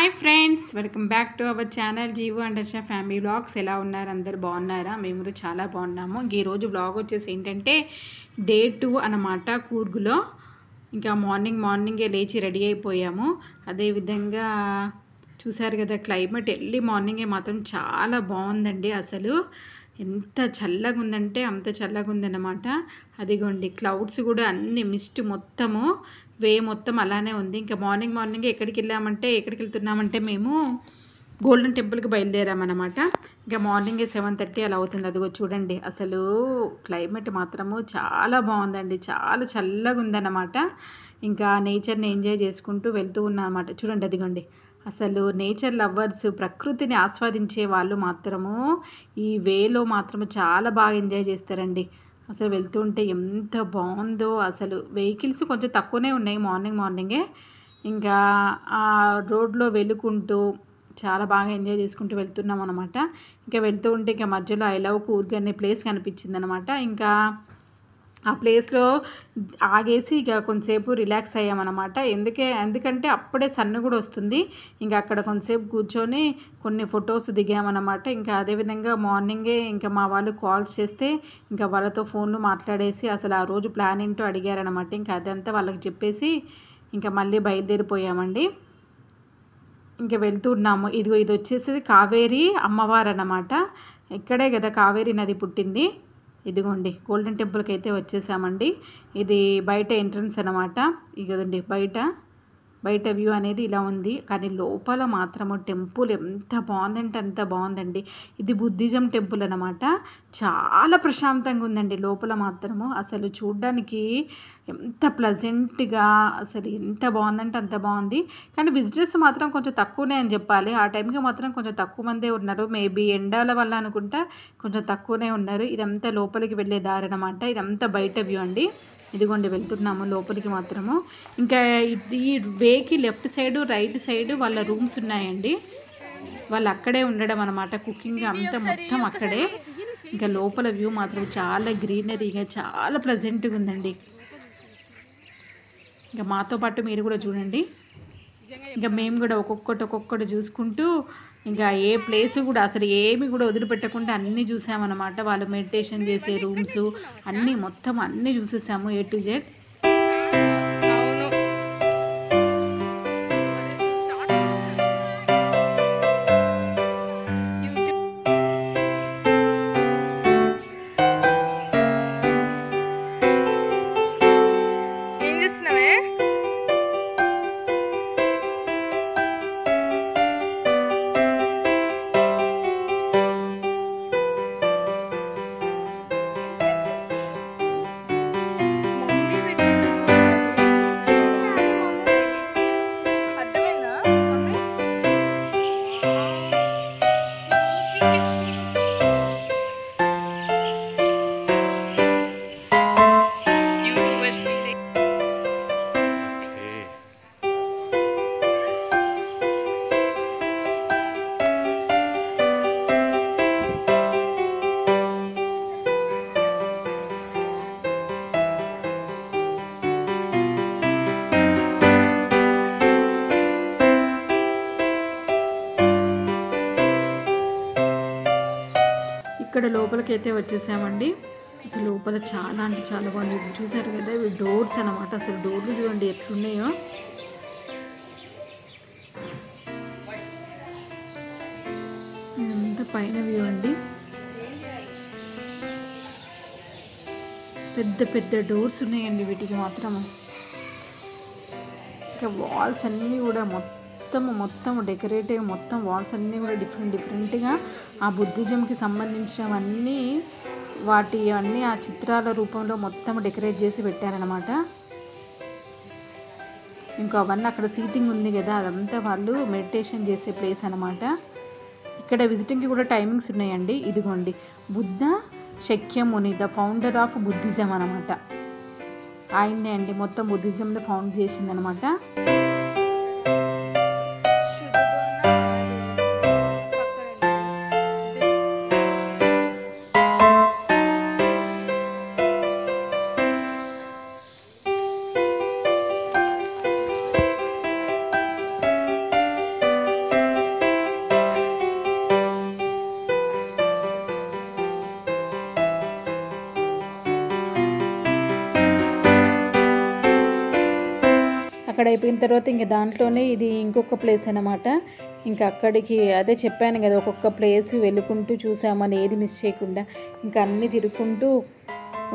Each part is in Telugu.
Hi friends, welcome back to our channel Jeevo and Harsha family vlogs. ఎలా ఉన్నారు? అందరు బాగున్నారా? మేము కూడా చాలా బాగున్నాము. ఈరోజు వ్లాగ్ వచ్చేసి ఏంటంటే డే 2 అన్నమాట. కూర్గులో ఇంకా మార్నింగే లేచి రెడీ అయిపోయాము. అదేవిధంగా చూసారు కదా, క్లైమేట్ ఎర్లీ మార్నింగే మాత్రం చాలా బాగుందండి. అసలు ఎంత చల్లగా ఉందంటే అంత చల్లగా ఉందన్నమాట. అదిగోండి క్లౌడ్స్ కూడా అన్ని మిస్ట్ మొత్తము మొత్తం అలానే ఉంది. ఇంకా మార్నింగే ఎక్కడికి వెళ్తున్నామంటే మేము గోల్డెన్ టెంపుల్కి బయలుదేరామన్నమాట. ఇంకా మార్నింగే 7:30 అలా అవుతుంది. అదిగో చూడండి, అసలు క్లైమేట్ మాత్రము చాలా బాగుందండి. చాలా చల్లగా ఉందన్నమాట. ఇంకా నేచర్ని ఎంజాయ్ చేసుకుంటూ వెళ్తూ ఉన్నాం అన్నమాట. చూడండి, అదిగోండి, అసలు నేచర్ లవర్స్, ప్రకృతిని ఆస్వాదించే వాళ్ళు మాత్రము ఈ వేలో మాత్రము చాలా బాగా ఎంజాయ్ చేస్తారండి. అసలు వెళ్తుంటే ఎంత బాగుందో. అసలు వెహికల్స్ కొంచెం తక్కువనే ఉన్నాయి మార్నింగే. ఇంకా ఆ రోడ్లో వెళ్కుంటూ చాలా బాగా ఎంజాయ్ చేసుకుంటూ వెళ్తున్నాం అనమాట. ఇంకా వెళ్తూ ఉంటే ఇంకా మధ్యలో ఐ లవ్ కూర్గ్ అనే ప్లేస్ కనిపించింది అనమాట. ఇంకా ఆ ప్లేస్లో ఆగేసి ఇక కొంతసేపు రిలాక్స్ అయ్యామన్నమాట. ఎందుకంటే అప్పుడే సన్ కూడా వస్తుంది. ఇంకా అక్కడ కొంతసేపు కూర్చొని కొన్ని ఫొటోస్ దిగామన్నమాట. ఇంకా అదేవిధంగా మార్నింగే ఇంకా మా వాళ్ళు కాల్స్ చేస్తే ఇంకా వాళ్ళతో ఫోన్లు మాట్లాడేసి అసలు ఆ రోజు ప్లాన్ ఏంటో అడిగారనమాట. ఇంకా అదంతా వాళ్ళకి చెప్పేసి ఇంకా మళ్ళీ బయలుదేరిపోయామండి. ఇంకా వెళ్తున్నాము. ఇది వచ్చేసి కావేరి అమ్మవారు అన్నమాట. ఇక్కడే కదా కావేరి నది పుట్టింది. ఇదిగోండి గోల్డెన్ టెంపుల్కి అయితే వచ్చేసామండి. ఇది బయట ఎంట్రన్స్ అనమాట. ఇదిగోండి బయట వ్యూ అనేది ఇలా ఉంది. కానీ లోపల మాత్రము టెంపుల్ ఎంత బాగుందంటే అంత బాగుందండి. ఇది బుద్ధిజం టెంపుల్ అనమాట. చాలా ప్రశాంతంగా ఉందండి లోపల మాత్రము. అసలు చూడ్డానికి ఎంత ప్లజెంట్గా, అసలు ఎంత బాగుందంటే అంత బాగుంది. కానీ విజిటర్స్ మాత్రం కొంచెం తక్కువనే అని చెప్పాలి. ఆ టైంకి మాత్రం కొంచెం తక్కువ మందే ఉన్నారు. మేబీ ఎండాల వల్ల అనుకుంటా కొంచెం తక్కువనే ఉన్నారు. ఇదంతా లోపలికి వెళ్ళే దారి అనమాట. ఇదంతా బయట వ్యూ అండి. ఇదిగోండి వెళ్తున్నాము లోపలికి మాత్రము. ఇంకా ఈ వేకి లెఫ్ట్ సైడ్ రైట్ సైడ్ వాళ్ళ రూమ్స్ ఉన్నాయండి. వాళ్ళు అక్కడే ఉండడం అనమాట. కుకింగ్ అంతా మొత్తం అక్కడే. ఇంకా లోపల వ్యూ మాత్రం చాలా గ్రీనరీగా చాలా ప్లెజెంట్గా ఉందండి. ఇంకా మాతో పాటు మీరు కూడా చూడండి. ఇంకా మేము కూడా ఒక్కొక్కటి చూసుకుంటూ ఇంకా ఏ ప్లేస్ కూడా అసలు ఏమి కూడా వదిలిపెట్టకుండా అన్నీ చూసామన్నమాట. వాళ్ళు మెడిటేషన్ చేసే రూమ్స్ మొత్తం అన్నీ చూసేసాము A to Z. ఇక్కడ లోపలికి అయితే వచ్చేసామండి. అసలు లోపల చాలా అంటే చాలా బాగుంది. చూసారు కదా, ఇవి డోర్స్ అనమాట. అసలు డోర్లు చూడండి ఎట్లున్నాయో. ఇదంతా పైన వ్యూ అండి. పెద్ద డోర్స్ ఉన్నాయండి వీటికి మాత్రము. ఇంకా వాల్స్ అన్నీ కూడా మొత్తం డెకరేటివ్, మొత్తం వాల్స్ అన్నీ కూడా డిఫరెంట్గా ఆ బుద్ధిజంకి సంబంధించినవన్నీ అన్నీ ఆ చిత్రాల రూపంలో మొత్తం డెకరేట్ చేసి పెట్టారనమాట. ఇంకా అవన్నీ అక్కడ సీటింగ్ ఉంది కదా, అదంతా వాళ్ళు మెడిటేషన్ చేసే ప్లేస్ అనమాట. ఇక్కడ విజిటింగ్కి కూడా టైమింగ్స్ ఉన్నాయండి. ఇదిగోండి Buddha Shakyamuni, the founder of Buddhism అనమాట. ఆయన్నే అండి మొత్తం బుద్ధిజంలో ఫౌండ్ చేసిందనమాట. అయిపోయిన తర్వాత ఇంక దాంట్లోనే ఇది ఇంకొక ప్లేస్ అన్నమాట. ఇంకా అక్కడికి అదే చెప్పాను కదా, ఒక్కొక్క ప్లేస్ వెళ్ళుకుంటూ చూసామని, ఏది మిస్ చేయకుండా ఇంకా అన్నీ తిరుగుకుంటూ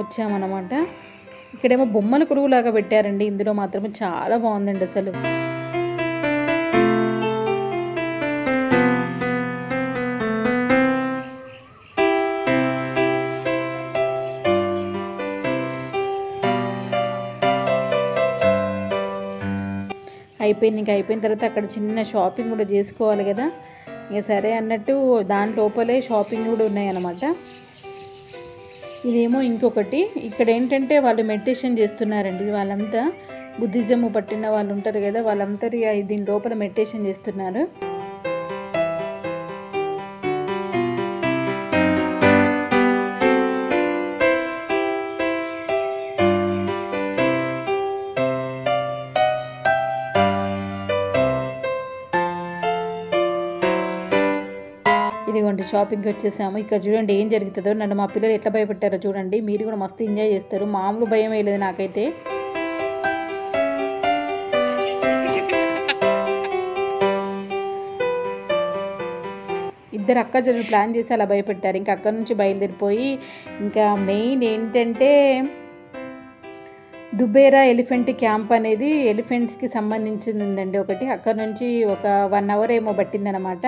వచ్చామన్నమాట. ఇక్కడేమో బొమ్మల కొలువులాగా పెట్టారండి. ఇందులో మాత్రం చాలా బాగుందండి అసలు. అయిపోయింది. ఇంకా అయిపోయిన తర్వాత అక్కడ చిన్న షాపింగ్ కూడా చేసుకోవాలి కదా, ఇక సరే అన్నట్టు దాని లోపలే షాపింగ్ కూడా ఉన్నాయన్నమాట. ఇదేమో ఇంకొకటి. ఇక్కడ ఏంటంటే వాళ్ళు మెడిటేషన్ చేస్తున్నారండి. వాళ్ళంతా బుద్ధిజం పట్టిన వాళ్ళు ఉంటారు కదా, వాళ్ళంతా దీని లోపల మెడిటేషన్ చేస్తున్నారు. ఇదిగోండి షాపింగ్కి వచ్చేసాము. ఇక్కడ చూడండి ఏం జరుగుతుందో, నన్ను మా పిల్లలు ఎట్లా భయపెట్టారో చూడండి. మీరు కూడా మస్తు ఎంజాయ్ చేస్తారు. మామూలు భయం వేయలేదు నాకైతే. ఇద్దరు అక్క చెల్లెలు ప్లాన్ చేసి అలా భయపెట్టారు. ఇంకా అక్కడి నుంచి బయలుదేరిపోయి ఇంకా మెయిన్ ఏంటంటే దుబేరా ఎలిఫెంట్ క్యాంప్ అనేది ఎలిఫెంట్స్కి సంబంధించింది ఉందండి ఒకటి. అక్కడ నుంచి ఒక 1 అవర్ ఏమో పట్టిందనమాట.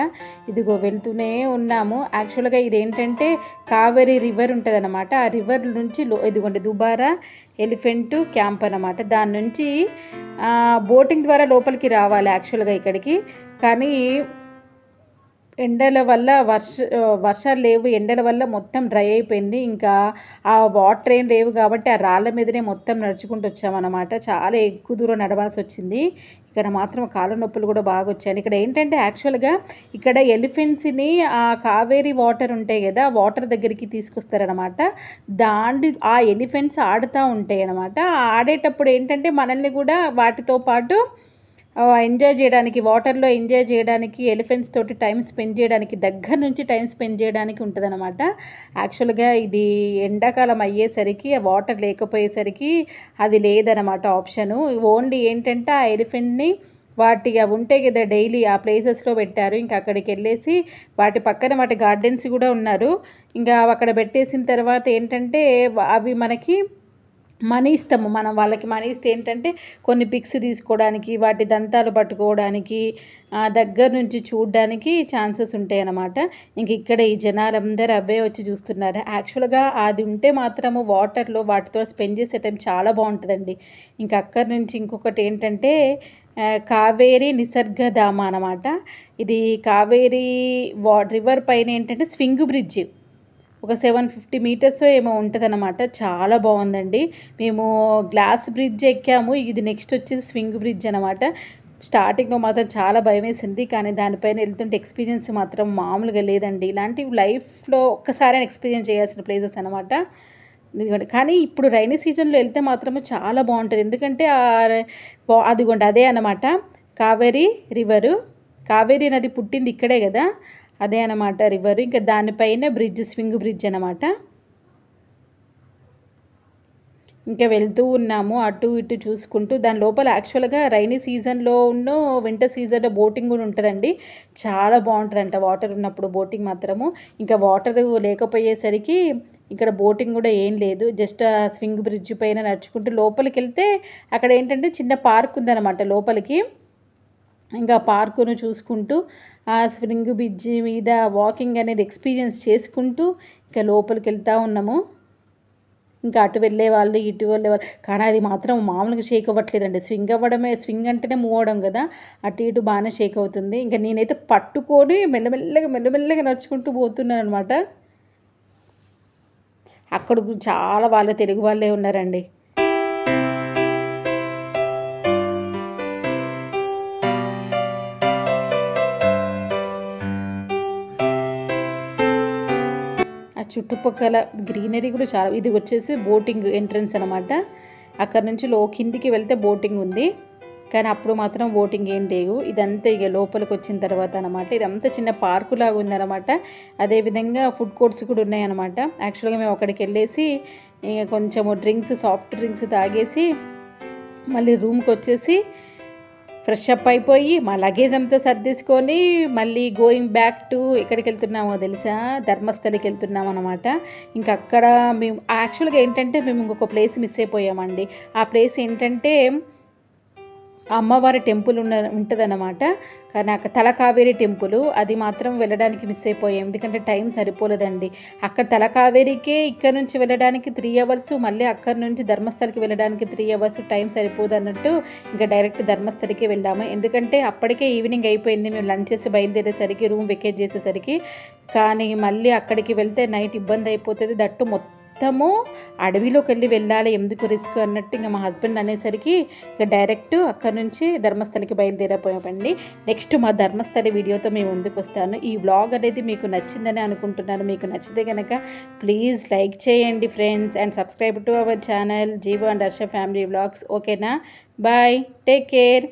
ఇదిగో వెళ్తూనే ఉన్నాము. యాక్చువల్గా ఇదేంటంటే కావేరీ రివర్ ఉంటుంది అనమాట. ఆ రివర్ నుంచి ఇదిగోండి దుబారా ఎలిఫెంట్ క్యాంప్ అనమాట. దాని నుంచి బోటింగ్ ద్వారా లోపలికి రావాలి యాక్చువల్గా ఇక్కడికి. కానీ ఎండల వల్ల వర్షాలు లేవు, ఎండల వల్ల మొత్తం డ్రై అయిపోయింది. ఇంకా ఆ వాటర్ ఏం లేవు కాబట్టి ఆ రాళ్ళ మీదనే మొత్తం నడుచుకుంటూ వచ్చామన్నమాట. చాలా ఎక్కువ దూరం నడవాల్సి వచ్చింది. ఇక్కడ మాత్రం కాళ్ళ నొప్పులు కూడా బాగా వచ్చాయి. ఇక్కడ ఏంటంటే యాక్చువల్గా ఇక్కడ ఎలిఫెంట్స్ని ఆ కావేరీ వాటర్ ఉంటాయి కదా, వాటర్ దగ్గరికి తీసుకొస్తారనమాట. ఆ ఎలిఫెంట్స్ ఆడుతూ ఉంటాయి అన్నమాట. ఆడేటప్పుడు ఏంటంటే మనల్ని కూడా వాటితో పాటు ఎంజాయ్ చేయడానికి, వాటర్లో ఎంజాయ్ చేయడానికి, ఎలిఫెంట్స్ తోటి టైం స్పెండ్ చేయడానికి, దగ్గర నుంచి టైం స్పెండ్ చేయడానికి ఉంటుంది అనమాట. యాక్చువల్గా ఇది ఎండాకాలం అయ్యేసరికి ఆ వాటర్ లేకపోయేసరికి అది లేదనమాట ఆప్షను. ఓన్లీ ఏంటంటే ఆ ఎలిఫెంట్ని వాటి అవి ఉంటాయి కదా డైలీ ఆ ప్లేసెస్లో పెట్టారు. ఇంకా అక్కడికి వెళ్ళేసి వాటి పక్కన వాటి గార్డెన్స్ కూడా ఉన్నారు. ఇంకా అక్కడ పెట్టేసిన తర్వాత ఏంటంటే అవి మనకి మనీ ఇస్తాము. మనం వాళ్ళకి మనీ ఇస్తే ఏంటంటే కొన్ని పిక్స్ తీసుకోవడానికి, వాటి దంతాలు పట్టుకోవడానికి, దగ్గర నుంచి చూడడానికి ఛాన్సెస్ ఉంటాయి అన్నమాట. ఇంక ఇక్కడ ఈ జనాలందరూ అవే వచ్చి చూస్తున్నారు. యాక్చువల్గా అది ఉంటే మాత్రము వాటర్లో వాటితో స్పెండ్ చేసే టైం చాలా బాగుంటుందండి. ఇంకా అక్కడి నుంచి ఇంకొకటి ఏంటంటే కావేరీ నిసర్గధామ అన్నమాట. ఇది కావేరీ రివర్ పైన ఏంటంటే స్వింగ్ బ్రిడ్జ్ ఒక 750 మీటర్స్ ఏమో ఉంటుందన్నమాట. చాలా బాగుందండి. మేము గ్లాస్ బ్రిడ్జ్ ఎక్కాము. ఇది నెక్స్ట్ వచ్చేసి స్వింగ్ బ్రిడ్జ్ అనమాట. స్టార్టింగ్లో మాత్రం చాలా భయం వేసింది, కానీ దానిపైన వెళ్తుంటే ఎక్స్పీరియన్స్ మాత్రం మామూలుగా లేదండి. ఇలాంటివి లైఫ్లో ఒక్కసారి ఎక్స్పీరియన్స్ చేయాల్సిన ప్లేసెస్ అనమాట. కానీ ఇప్పుడు రైనీ సీజన్లో వెళ్తే మాత్రం చాలా బాగుంటుంది. ఎందుకంటే అదిగోండి అదే అనమాట కావేరీ రివరు. కావేరీ నది పుట్టింది ఇక్కడే కదా, అదే అనమాట రివర్. ఇంకా దానిపైన బ్రిడ్జ్ స్వింగ్ బ్రిడ్జ్ అనమాట. ఇంకా వెళ్తూ ఉన్నాము అటు ఇటు చూసుకుంటూ. దాని లోపల యాక్చువల్గా రైనీ సీజన్లో ఉన్న వింటర్ సీజన్లో బోటింగ్ కూడా ఉంటుందండి. చాలా బాగుంటుందంట వాటర్ ఉన్నప్పుడు బోటింగ్ మాత్రము. ఇంకా వాటర్ లేకపోయేసరికి ఇక్కడ బోటింగ్ కూడా ఏం లేదు. జస్ట్ ఆ స్వింగ్ బ్రిడ్జ్ పైన నడుచుకుంటూ లోపలికి వెళ్తే అక్కడ ఏంటంటే చిన్న పార్క్ ఉందన్నమాట లోపలికి. ఇంకా పార్కును చూసుకుంటూ ఆ స్వింగ్ బ్రిడ్జ్ మీద వాకింగ్ అనేది ఎక్స్పీరియన్స్ చేసుకుంటూ ఇంకా లోపలికి వెళ్తూ ఉన్నాము. ఇంకా అటు వెళ్ళే వాళ్ళు ఇటు వెళ్ళే వాళ్ళు, కానీ అది మాత్రం మామూలుగా షేక్ అవ్వట్లేదండి. స్వింగ్ అవ్వడమే, స్వింగ్ అంటేనే మూవ్ అవ్వడం కదా, అటు ఇటు బాగానే షేక్ అవుతుంది. ఇంకా నేనైతే పట్టుకొని మెల్లమెల్లగా నడుచుకుంటూ పోతున్నాను అనమాట. అక్కడ చాలా వాళ్ళు తెలుగు వాళ్ళే ఉన్నారండి. చుట్టుపక్కల గ్రీనరీ కూడా చాలా. ఇది వచ్చేసి బోటింగ్ ఎంట్రన్స్ అనమాట. అక్కడ నుంచి కిందికి వెళ్తే బోటింగ్ ఉంది, కానీ అప్పుడు మాత్రం బోటింగ్ ఏం లేవు. ఇదంతా ఇక లోపలికి వచ్చిన తర్వాత అనమాట. ఇదంతా చిన్న పార్కు లాగా ఉందన్నమాట. అదేవిధంగా ఫుడ్ కోర్ట్స్ కూడా ఉన్నాయన్నమాట. యాక్చువల్గా మేము అక్కడికి వెళ్ళేసి కొంచెము డ్రింక్స్, సాఫ్ట్ డ్రింక్స్ తాగేసి మళ్ళీ రూమ్కి వచ్చేసి ఫ్రెష్ అప్ అయిపోయి మా లగేజ్ అంతా సర్దేసుకొని మళ్ళీ గోయింగ్ బ్యాక్ టు ఎక్కడికి వెళ్తున్నామో తెలుసా, ధర్మస్థలికి వెళ్తున్నాం అనమాట. ఇంకా అక్కడ మేము యాక్చువల్గా ఏంటంటే మేము ఇంకొక ప్లేస్ మిస్ అయిపోయామండి. ఆ ప్లేస్ ఏంటంటే అమ్మవారి టెంపుల్ ఉంటుందన్నమాట. కానీ అక్కడ తలకావేరి టెంపుల్, అది మాత్రం వెళ్ళడానికి మిస్ అయిపోయాం ఎందుకంటే టైం సరిపోలేదండి. అక్కడ తలకావేరికే ఇక్కడ నుంచి వెళ్ళడానికి 3 అవర్స్, మళ్ళీ అక్కడ నుంచి ధర్మస్థలికి వెళ్ళడానికి 3 అవర్స్, టైం సరిపోదు అన్నట్టు ఇంకా డైరెక్ట్ ధర్మస్థలికి వెళ్ళాము. ఎందుకంటే అప్పటికే ఈవినింగ్ అయిపోయింది, మేము లంచ్ చేసి బయలుదేరేసరికి, రూమ్ వెకేట్ చేసేసరికి. కానీ మళ్ళీ అక్కడికి వెళ్తే నైట్ ఇబ్బంది అయిపోతుంది, దట్టు మొత్తము అడవిలోకి వెళ్ళాలి, ఎందుకు రిస్క్ అన్నట్టు ఇంకా మా హస్బెండ్ అనేసరికి ఇక డైరెక్ట్ అక్కడ నుంచి ధర్మస్థలికి బయలుదేరిపోయామండి. నెక్స్ట్ మా ధర్మస్థలి వీడియోతో మేము ముందుకు వస్తాను. ఈ వ్లాగ్ అనేది మీకు నచ్చిందని అనుకుంటున్నాను. మీకు నచ్చితే కనుక ప్లీజ్ లైక్ చేయండి friends, and subscribe to our channel Jeevo and Harsha family vlogs. ఓకేనా? Bye, take care.